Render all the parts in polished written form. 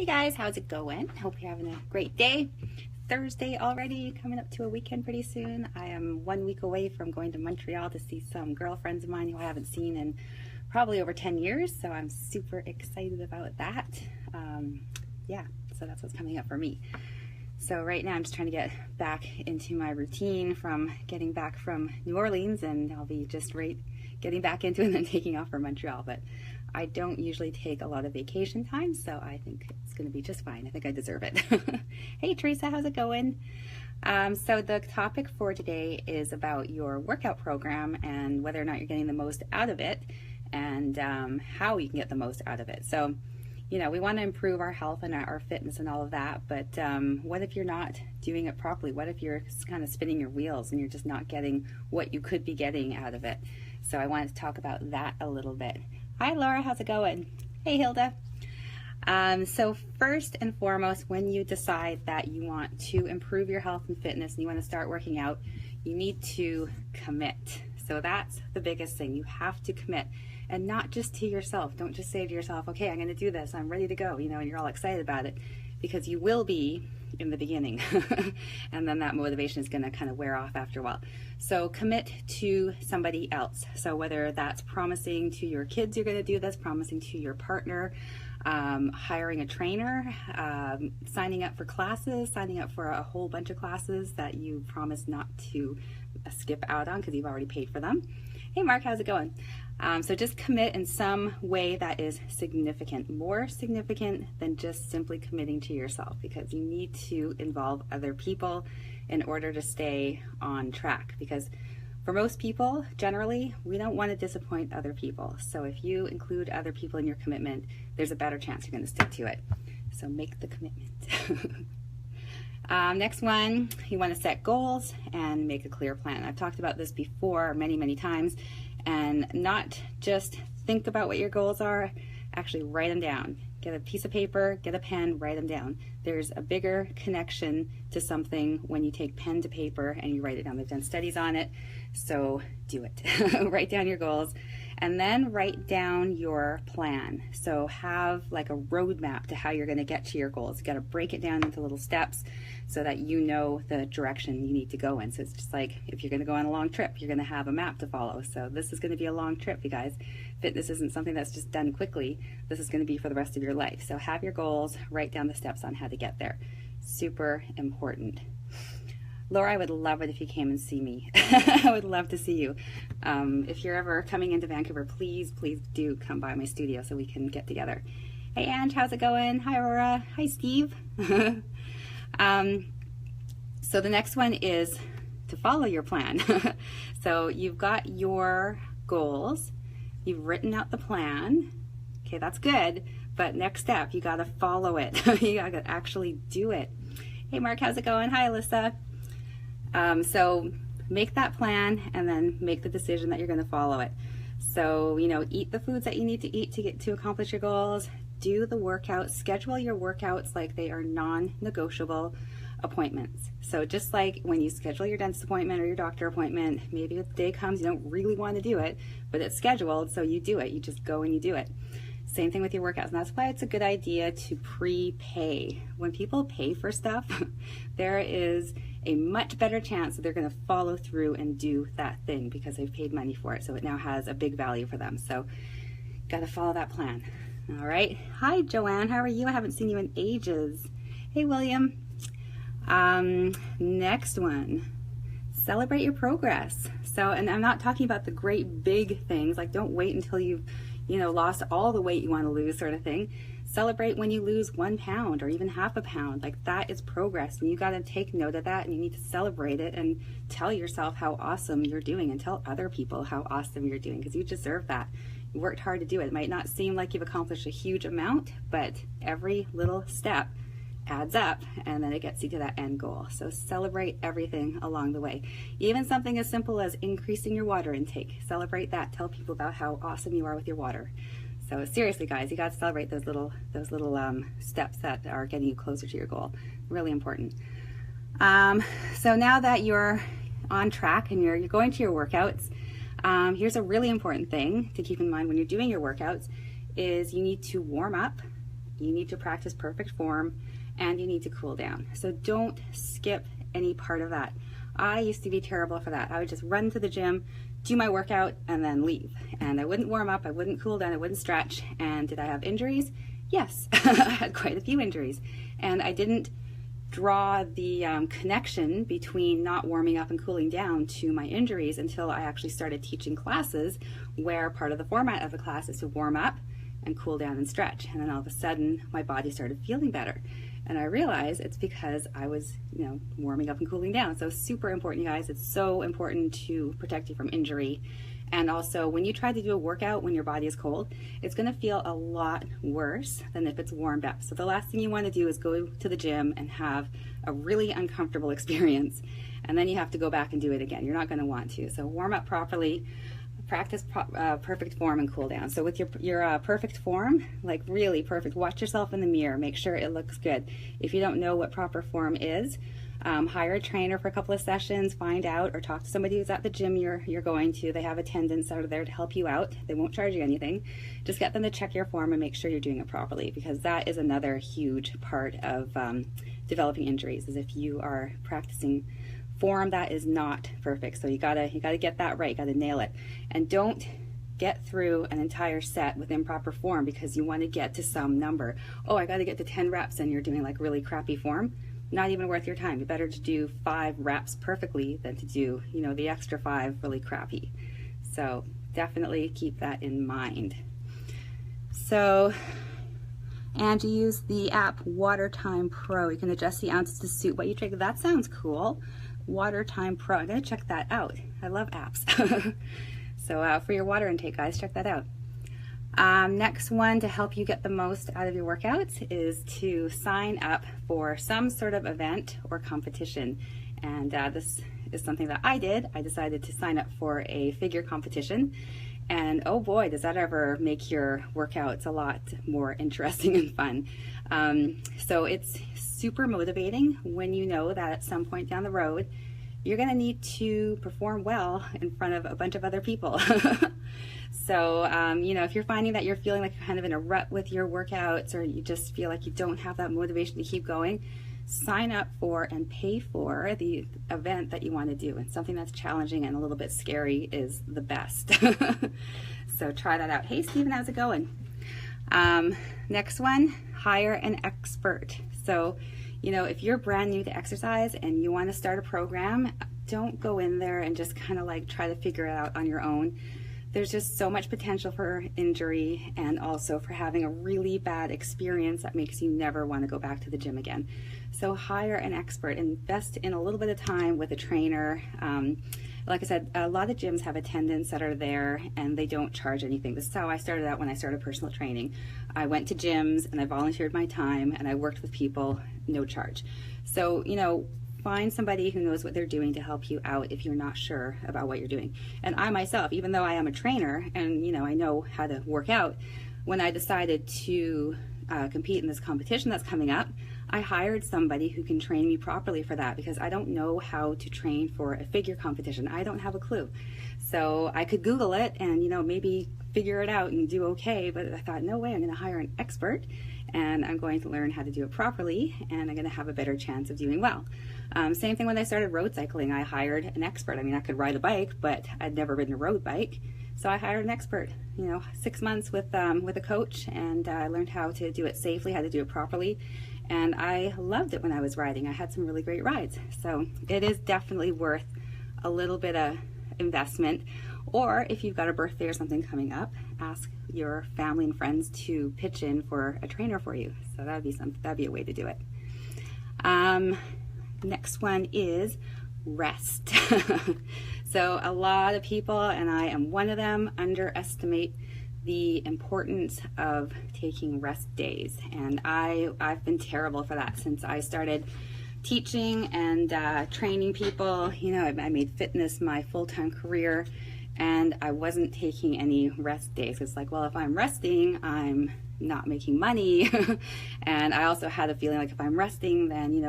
Hey guys, how's it going? Hope you're having a great day. Thursday already, coming up to a weekend pretty soon. I am 1 week away from going to Montreal to see some girlfriends of mine who I haven't seen in probably over 10 years, so I'm super excited about that. Yeah, so that's what's coming up for me. So right now I'm just trying to get back into my routine from getting back from New Orleans, and I'll be just getting back into it and then taking off for Montreal. But I don't usually take a lot of vacation time, so I think it's going to be just fine. I think I deserve it. Hey Teresa, how's it going? So the topic for today is about your workout program and whether or not you're getting the most out of it, and how you can get the most out of it. So, you know, we want to improve our health and our fitness and all of that, but what if you're not doing it properly? What if you're kind of spinning your wheels and you're just not getting what you could be getting out of it? So I wanted to talk about that a little bit. Hi Laura, how's it going? Hey Hilda. So first and foremost, when you decide that you want to improve your health and fitness and you want to start working out, you need to commit. So that's the biggest thing. You have to commit, and not just to yourself. Don't just say to yourself, okay, I'm going to do this, I'm ready to go, you know, and you're all excited about it, because you will be in the beginning and then that motivation is going to kind of wear off after a while. So commit to somebody else. So whether that's promising to your kids you're going to do this, promising to your partner, hiring a trainer, signing up for classes, signing up for a whole bunch of classes that you promise not to skip out on because you've already paid for them. Hey Mark, how's it going? So just commit in some way that is significant, more significant than just simply committing to yourself, because you need to involve other people in order to stay on track. Because for most people, generally, we don't want to disappoint other people. So if you include other people in your commitment, there's a better chance you're going to stick to it. So make the commitment. Next one, you want to set goals and make a clear plan. I've talked about this before many times, and not just think about what your goals are, actually write them down. Get a piece of paper, get a pen, write them down. There's a bigger connection to something when you take pen to paper and you write it down. They've done studies on it, so do it. Write down your goals, and then write down your plan. So have like a roadmap to how you're going to get to your goals. You got to break it down into little steps so that you know the direction you need to go in. So it's just like if you're going to go on a long trip, you're going to have a map to follow. So this is going to be a long trip, you guys. Fitness isn't something that's just done quickly. This is going to be for the rest of your life. So have your goals, write down the steps on how to get there. Super important. Laura, I would love it if you came and see me. I would love to see you. If you're ever coming into Vancouver, please do come by my studio so we can get together. Hey Ange, how's it going? Hi Aurora. Hi Steve. So the next one is to follow your plan. So you've got your goals, you've written out the plan. Okay, that's good. But next step, you got to follow it. You got to actually do it. Hey Mark, how's it going? Hi Alyssa. So make that plan and then make the decision that you're going to follow it. So, you know, eat the foods that you need to eat to accomplish your goals. Do the workouts. Schedule your workouts like they are non-negotiable appointments. So just like when you schedule your dentist appointment or your doctor appointment, maybe the day comes you don't really want to do it, but it's scheduled, so you do it. You just go and you do it. Same thing with your workouts, and that's why it's a good idea to prepay. When people pay for stuff, there is a much better chance that they're going to follow through and do that thing because they've paid money for it, so it now has a big value for them. So got to follow that plan. All right. Hi Joanne, how are you? I haven't seen you in ages. Hey William. Next one, celebrate your progress. So, and I'm not talking about the great big things, like don't wait until you've lost all the weight you want to lose sort of thing. Celebrate when you lose 1 pound or even half a pound. Like that is progress, and you got to take note of that, and you need to celebrate it and tell yourself how awesome you're doing, and tell other people how awesome you're doing, because you deserve that. You worked hard to do it. It might not seem like you've accomplished a huge amount, but every little step adds up, and then it gets you to that end goal. So celebrate everything along the way. Even something as simple as increasing your water intake. Celebrate that. Tell people about how awesome you are with your water. So seriously guys, you got to celebrate those little steps that are getting you closer to your goal. Really important. So now that you're on track and you're going to your workouts, here's a really important thing to keep in mind when you're doing your workouts is you need to warm up You need to practice perfect form, and you need to cool down. So don't skip any part of that. I used to be terrible for that. I would just run to the gym, do my workout, and then leave. And I wouldn't warm up, I wouldn't cool down, I wouldn't stretch. And did I have injuries? Yes, I had quite a few injuries. And I didn't draw the connection between not warming up and cooling down to my injuries until I actually started teaching classes where part of the format of the class is to warm up and cool down and stretch. And then all of a sudden my body started feeling better. And I realized it's because I was, warming up and cooling down. So super important, you guys. It's so important to protect you from injury. And also, when you try to do a workout when your body is cold, it's going to feel a lot worse than if it's warmed up. So the last thing you want to do is go to the gym and have a really uncomfortable experience, and then you have to go back and do it again. You're not going to want to. So warm up properly, practice perfect form, and cool down. So with your perfect form, like really perfect, watch yourself in the mirror, make sure it looks good. If you don't know what proper form is, hire a trainer for a couple of sessions, find out, or talk to somebody who's at the gym you're going to. They have attendants out there to help you out. They won't charge you anything. Just get them to check your form and make sure you're doing it properly, because that is another huge part of developing injuries, is if you are practicing form that is not perfect. So you gotta get that right, gotta nail it. And don't get through an entire set with improper form because you want to get to some number. Oh, I gotta get to 10 reps and you're doing like really crappy form. Not even worth your time. You're better to do 5 reps perfectly than to do, the extra 5 really crappy. So definitely keep that in mind. So, and you use the app WaterTime Pro. You can adjust the ounces to suit what you drink. That sounds cool. WaterTime Pro. I'm gonna check that out. I love apps. So for your water intake, guys, check that out. Next one, to help you get the most out of your workouts, is to sign up for some sort of event or competition. And this is something that I did. I decided to sign up for a figure competition. And oh boy, does that ever make your workouts a lot more interesting and fun. So it's super motivating when you know that at some point down the road, you're gonna need to perform well in front of a bunch of other people. So, if you're finding that you're feeling like you're kind of in a rut with your workouts, or you just feel like you don't have that motivation to keep going, sign up for and pay for the event that you want to do. And something that's challenging and a little bit scary is the best. So try that out. Hey, Stephen, how's it going? Next one, hire an expert. So, if you're brand new to exercise and you want to start a program, don't go in there and just kind of like try to figure it out on your own. There's just so much potential for injury, and also for having a really bad experience that makes you never want to go back to the gym again. So hire an expert, invest in a little bit of time with a trainer. Like I said, a lot of gyms have attendants that are there and they don't charge anything. This is how I started out when I started personal training. I went to gyms and I volunteered my time and I worked with people, no charge. So, find somebody who knows what they're doing to help you out if you're not sure about what you're doing. And I myself, even though I am a trainer and I know how to work out, when I decided to compete in this competition that's coming up, I hired somebody who can train me properly for that, because I don't know how to train for a figure competition. I don't have a clue. So I could Google it and maybe figure it out and do okay, but I thought, no way, I'm going to hire an expert and I'm going to learn how to do it properly, and I'm going to have a better chance of doing well. Same thing when I started road cycling. I hired an expert. I mean, I could ride a bike, but I'd never ridden a road bike. So I hired an expert, 6 months with a coach, and I learned how to do it safely, how to do it properly. And I loved it when I was riding. I had some really great rides. So it is definitely worth a little bit of investment. Or if you've got a birthday or something coming up, ask your family and friends to pitch in for a trainer for you. So that'd be a way to do it. Next one is rest. So a lot of people, and I am one of them, underestimate the importance of taking rest days. And I've been terrible for that since I started teaching and training people. I made fitness my full-time career, and I wasn't taking any rest days. It's like, well, if I'm resting, I'm not making money. And I also had a feeling like if I'm resting, then,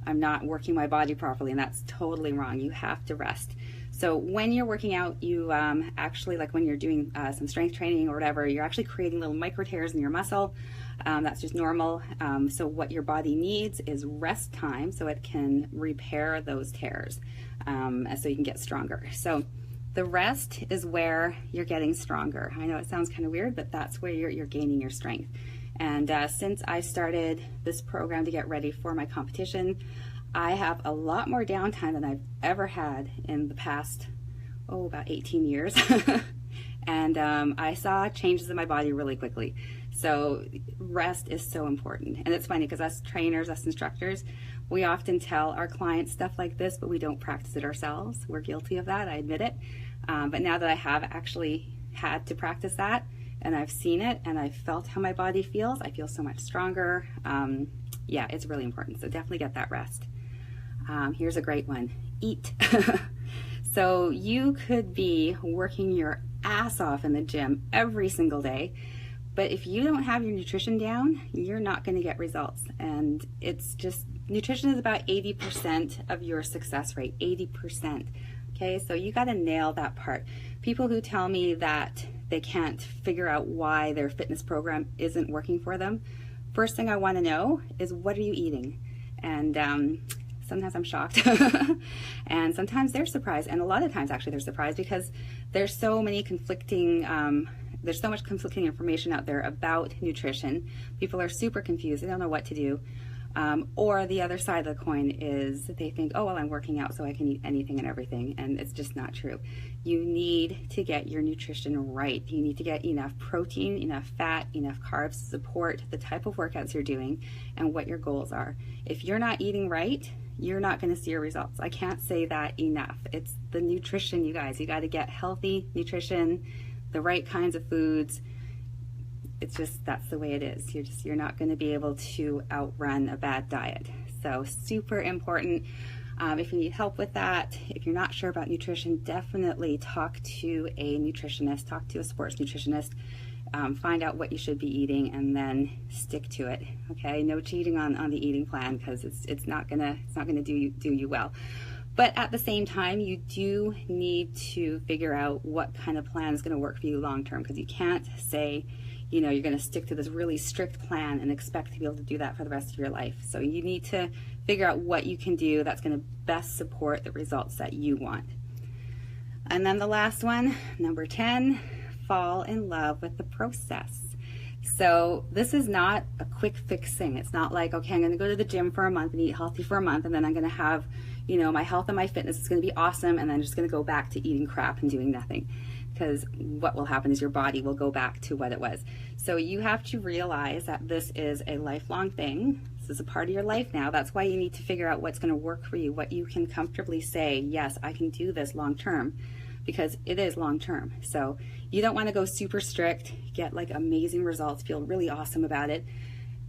I'm not working my body properly, and that's totally wrong. You have to rest. So when you're working out, you actually, like when you're doing some strength training or whatever, you're actually creating little micro tears in your muscle. That's just normal. So what your body needs is rest time so it can repair those tears, so you can get stronger. So the rest is where you're getting stronger. I know it sounds kind of weird, but that's where you're gaining your strength. And since I started this program to get ready for my competition, I have a lot more downtime than I've ever had in the past, about 18 years. And I saw changes in my body really quickly. So rest is so important. And it's funny because us trainers, us instructors, we often tell our clients stuff like this, but we don't practice it ourselves. We're guilty of that, I admit it. But now that I have actually had to practice that, and I've seen it, and I've felt how my body feels, I feel so much stronger. Yeah, it's really important. So definitely get that rest. Here's a great one. Eat. So you could be working your ass off in the gym every single day, but if you don't have your nutrition down, you're not going to get results. And it's just, nutrition is about 80% of your success rate, 80%. Okay, so you got to nail that part. People who tell me that they can't figure out why their fitness program isn't working for them, first thing I want to know is, what are you eating? And sometimes I'm shocked and sometimes they're surprised, and a lot of times actually they're surprised because there's so many conflicting there's so much conflicting information out there about nutrition. People are super confused, they don't know what to do. Or the other side of the coin is they think, oh well, I'm working out so I can eat anything and everything, and it's just not true. You need to get your nutrition right. You need to get enough protein, enough fat, enough carbs to support the type of workouts you're doing and what your goals are. If you're not eating right, you're not going to see your results. I can't say that enough. It's the nutrition, you guys. You got to get healthy nutrition, the right kinds of foods. It's just, that's the way it is. You're not going to be able to outrun a bad diet. So super important. If you need help with that, if you're not sure about nutrition, definitely talk to a nutritionist, talk to a sports nutritionist. Find out what you should be eating and then stick to it. Okay, no cheating on the eating plan, because it's not gonna do you well. But at the same time, you do need to figure out what kind of plan is going to work for you long term, because you can't say, you know, you're going to stick to this really strict plan and expect to be able to do that for the rest of your life. So you need to figure out what you can do that's going to best support the results that you want. And then the last one, number 10, fall in love with the process. So this is not a quick fix thing. It's not like, okay, I'm going to go to the gym for a month and eat healthy for a month, and then I'm going to have, you know, my health and my fitness is going to be awesome, and then I'm just going to go back to eating crap and doing nothing. Because what will happen is your body will go back to what it was. So you have to realize that this is a lifelong thing. This is a part of your life now. That's why you need to figure out what's going to work for you, what you can comfortably say, yes, I can do this long term, because it is long term. So you don't want to go super strict, get like amazing results, feel really awesome about it,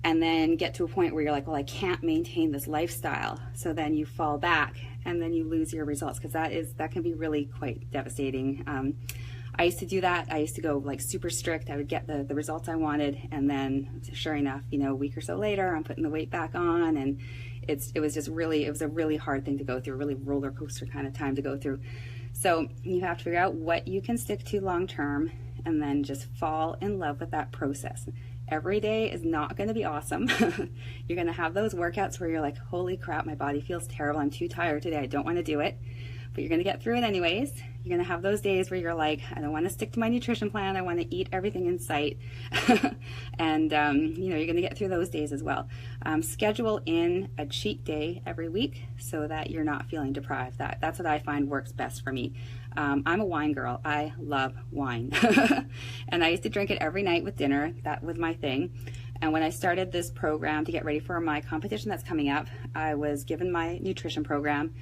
and then get to a point where you're like, well, I can't maintain this lifestyle. So then you fall back and then you lose your results, because that can be really quite devastating. I used to do that. I used to go like super strict. I would get the results I wanted, and then sure enough, you know, a week or so later, I'm putting the weight back on, and it was a really hard thing to go through, a really roller coaster kind of time to go through. So you have to figure out what you can stick to long term, and then just fall in love with that process. Every day is not going to be awesome. You're going to have those workouts where you're like, holy crap, my body feels terrible. I'm too tired today. I don't want to do it. But you're going to get through it anyways. You're going to have those days where you're like, I don't want to stick to my nutrition plan. I want to eat everything in sight. And, you know, you're going to get through those days as well. Schedule in a cheat day every week so that you're not feeling deprived. That's what I find works best for me. I'm a wine girl. I love wine. And I used to drink it every night with dinner. That was my thing. And when I started this program to get ready for my competition that's coming up, I was given my nutrition program.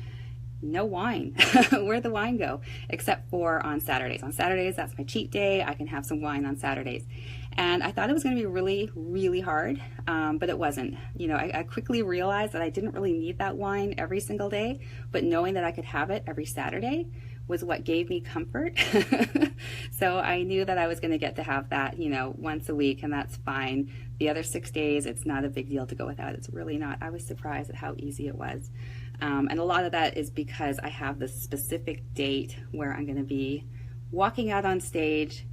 No wine. Where'd the wine go? Except for on Saturdays. On Saturdays, that's my cheat day. I can have some wine on Saturdays. And I thought it was going to be really, really hard, but it wasn't. You know, I quickly realized that I didn't really need that wine every single day, but knowing that I could have it every Saturday was what gave me comfort. So I knew that I was going to get to have that, you know, once a week, and that's fine. The other 6 days, it's not a big deal to go without. It's really not. I was surprised at how easy it was. And a lot of that is because I have this specific date where I'm going to be walking out on stage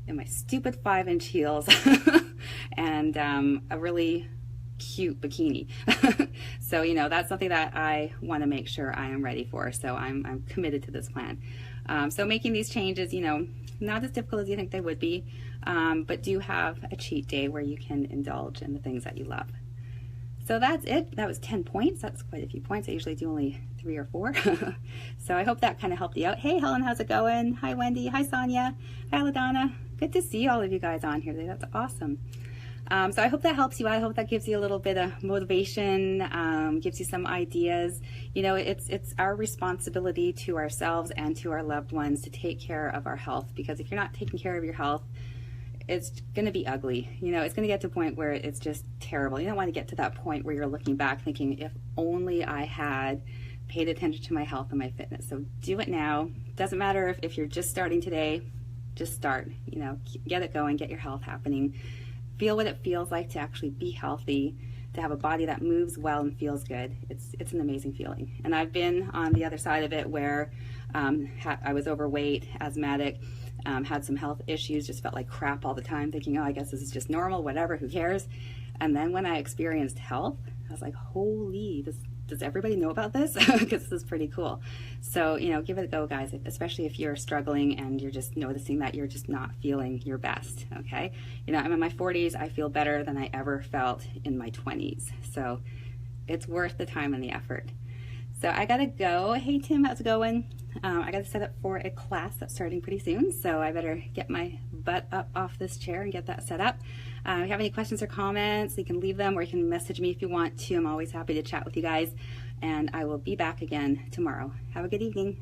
in my stupid 5-inch heels and a really cute bikini. So, you know, that's something that I want to make sure I am ready for. So I'm committed to this plan. So making these changes, you know, not as difficult as you think they would be, but do have a cheat day where you can indulge in the things that you love. So that's it. That was 10 points. That's quite a few points. I usually do only 3 or 4. So I hope that kind of helped you out. Hey, Helen, how's it going? Hi, Wendy. Hi, Sonia. Hi, LaDonna. Good to see all of you guys on here today. That's awesome. So I hope that helps you. I hope that gives you a little bit of motivation, gives you some ideas. You know, it's our responsibility to ourselves and to our loved ones to take care of our health, because if you're not taking care of your health, it's going to be ugly. You know, it's going to get to a point where it's just terrible. You don't want to get to that point where you're looking back thinking, if only I had paid attention to my health and my fitness. So do it now. Doesn't matter if you're just starting today, just start, you know, get it going, get your health happening. Feel what it feels like to actually be healthy, to have a body that moves well and feels good. It's an amazing feeling. And I've been on the other side of it where I was overweight, asthmatic, had some health issues, just felt like crap all the time, thinking, oh, I guess this is just normal, whatever, who cares? And then when I experienced health, I was like, holy, does everybody know about this? Because this is pretty cool. So, you know, give it a go, guys, especially if you're struggling and you're just noticing that you're just not feeling your best, okay? You know, I'm in my 40s. I feel better than I ever felt in my 20s. So it's worth the time and the effort. So I gotta go. Hey, Tim, how's it going? I gotta set up for a class that's starting pretty soon, so I better get my butt up off this chair and get that set up. If you have any questions or comments, you can leave them, or you can message me if you want to. I'm always happy to chat with you guys, and I will be back again tomorrow. Have a good evening.